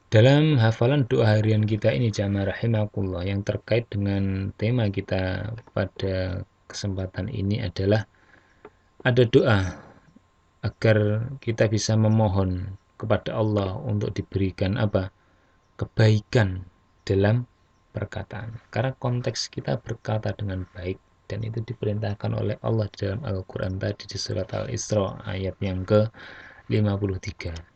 Dalam hafalan doa harian kita ini jamaah rahimakumullah yang terkait dengan tema kita pada kesempatan ini adalah ada doa agar kita bisa memohon kepada Allah untuk diberikan apa? Kebaikan dalam perkataan. Karena konteks kita berkata dengan baik dan itu diperintahkan oleh Allah dalam Al-Quran tadi di surat Al-Isra ayat yang ke-53.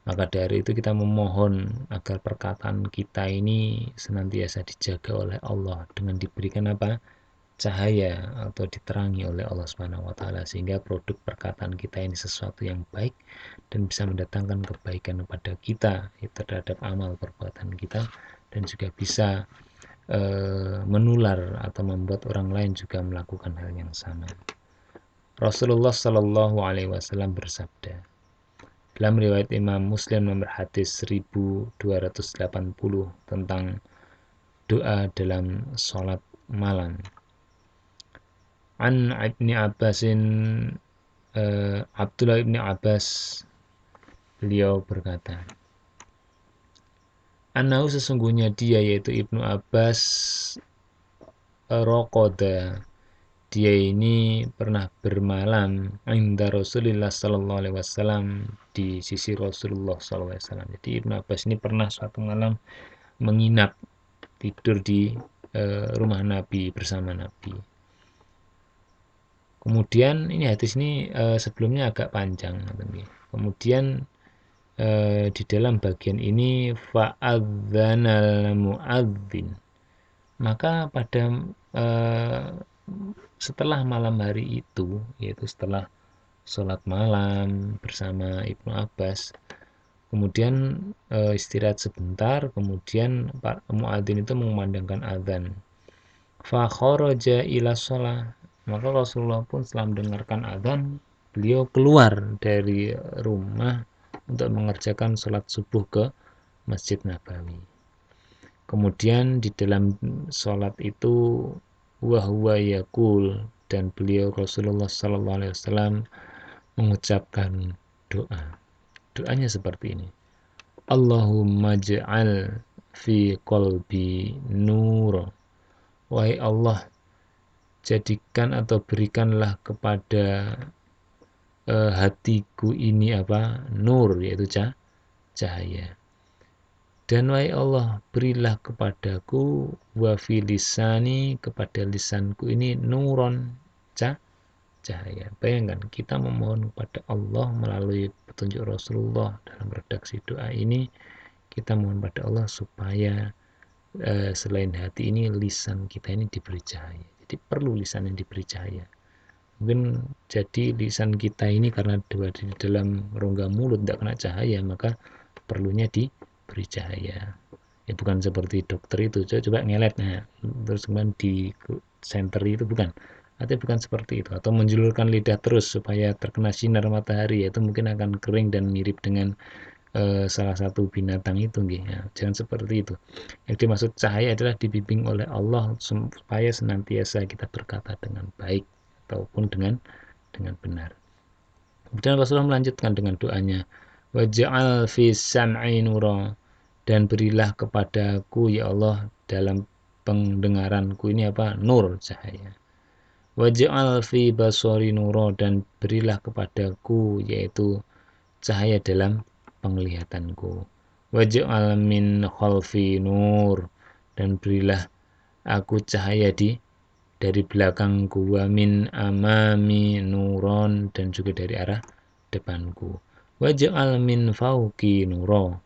Maka dari itu kita memohon agar perkataan kita ini senantiasa dijaga oleh Allah dengan diberikan apa? Cahaya atau diterangi oleh Allah Subhanahu wa taala sehingga produk perkataan kita ini sesuatu yang baik dan bisa mendatangkan kebaikan kepada kita terhadap amal perbuatan kita dan juga bisa menular atau membuat orang lain juga melakukan hal yang sama. Rasulullah Shallallahu Alaihi Wasallam bersabda dalam riwayat Imam Muslim nomor hadis 1280 tentang doa dalam sholat malam. An Ibni Abbasin Abdullah ibni Abbas beliau berkata, Anau sesungguhnya dia yaitu Ibnu Abbas Rokoda dia ini pernah bermalam inda Rasulullah Sallallahu Alaihi Wasallam di sisi Rasulullah Sallallahu Alaihi Wasallam. Jadi Ibnu Abbas ini pernah suatu malam menginap tidur di rumah Nabi bersama Nabi. Kemudian ini hadis ini sebelumnya agak panjang. Kemudian di dalam bagian ini fa'adzanal mu'adzin. Maka pada setelah malam hari itu, yaitu setelah sholat malam bersama Ibnu Abbas, kemudian istirahat sebentar, kemudian Pak Muadzin itu mengumandangkan azan. Fa kharaja ila shalah. Maka Rasulullah pun setelah mendengarkan azan, beliau keluar dari rumah untuk mengerjakan sholat subuh ke Masjid Nabawi. Kemudian di dalam sholat itu wahwa yakul dan beliau Rasulullah Sallallahu Alaihi Wasallam mengucapkan doa. Doanya seperti ini. Allahumma ja'al fi qalbi nur. Wahai Allah, jadikan atau berikanlah kepada hatiku ini apa? Nur, yaitu cahaya. Dan wahai Allah, berilah kepadaku wa filisani kepada lisanku ini nuron cahaya. Bayangkan kita memohon kepada Allah melalui petunjuk Rasulullah dalam redaksi doa ini kita mohon pada Allah supaya selain hati ini lisan kita ini diberi cahaya. Jadi perlu lisan yang diberi cahaya. Mungkin jadi lisan kita ini karena di dalam rongga mulut tidak kena cahaya maka perlunya diberi cahaya. Ya bukan seperti dokter itu coba ngelet nah terus kemudian di center itu bukan atau bukan seperti itu atau menjulurkan lidah terus supaya terkena sinar matahari itu mungkin akan kering dan mirip dengan salah satu binatang itu ya. Jangan seperti itu. Yang dimaksud cahaya adalah dibimbing oleh Allah supaya senantiasa kita berkata dengan baik ataupun dengan benar. Kemudian Rasulullah melanjutkan dengan doanya waj'al fi sam'i nura dan berilah kepadaku ya Allah dalam pendengaranku ini apa nur cahaya waj'al fi basari nura dan berilah kepadaku yaitu cahaya dalam penglihatanku waj'al min khalfi nur dan berilah aku cahaya dari belakangku wa min amami nuron dan juga dari arah depanku waj'al min fauqi nuro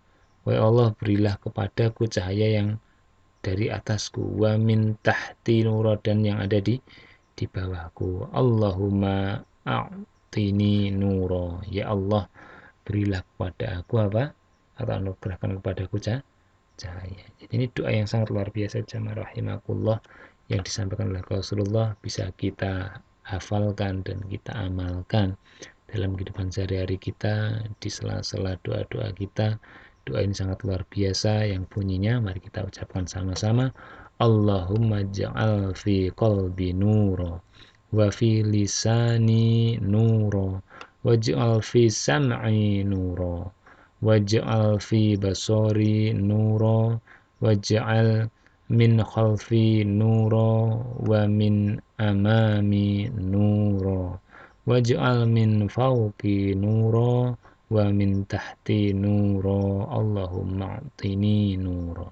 wahai Allah berilah kepadaku cahaya yang dari atasku wa min tahti nuro dan yang ada di bawahku Allahumma a'tini nuro ya Allah berilah kepada aku apa atau anugerahkan kepadaku cahaya. Jadi ini doa yang sangat luar biasa jamaah rahimakumullah yang disampaikan oleh Rasulullah bisa kita hafalkan dan kita amalkan dalam kehidupan sehari-hari kita di sela-sela doa-doa kita. Doa ini sangat luar biasa yang bunyinya mari kita ucapkan sama-sama Allahumma ja'al fi qalbi nuro wa fi lisani nuro waj'al fi sam'i nuro waj'al fi basori nura waj'al min khalfi nura wa min amami nura waj'al min fawqi nura wa min tahti nura Allahumma a'tini nura.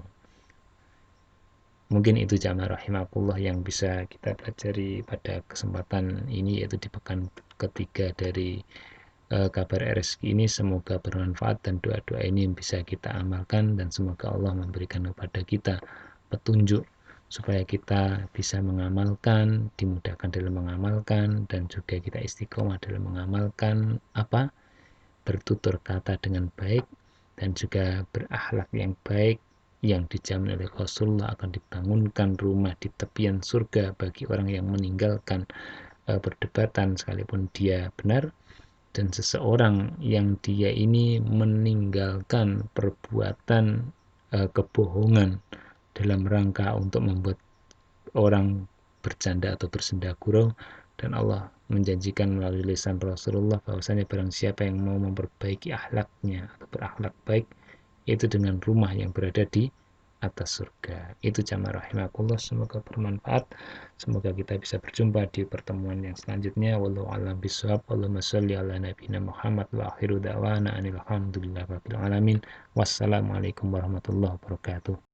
Mungkin itu jamaah rahimakumullah yang bisa kita pelajari pada kesempatan ini, yaitu di pekan ketiga dari kabar RSQ ini. Semoga bermanfaat dan doa-doa ini bisa kita amalkan, dan semoga Allah memberikan kepada kita petunjuk supaya kita bisa mengamalkan, dimudahkan dalam mengamalkan, dan juga kita istiqomah dalam mengamalkan bertutur kata dengan baik, dan juga berakhlak yang baik yang dijamin oleh Rasulullah akan dibangunkan rumah di tepian surga bagi orang yang meninggalkan perdebatan sekalipun dia benar, dan seseorang yang dia ini meninggalkan perbuatan kebohongan dalam rangka untuk membuat orang bercanda atau bersenda gurau. Dan Allah menjanjikan melalui lisan Rasulullah bahwasanya barang siapa yang mau memperbaiki akhlaknya atau berakhlak baik, itu dengan rumah yang berada di atas surga. Itu jamaah rahimakumullah, semoga bermanfaat. Semoga kita bisa berjumpa di pertemuan yang selanjutnya. Wallahu a'lam bishawab. Allahumma sholli ala nabiyina Muhammad wa akhiru da'wana alhamdulillahi rabbil alamin. Wassalamualaikum warahmatullahi wabarakatuh.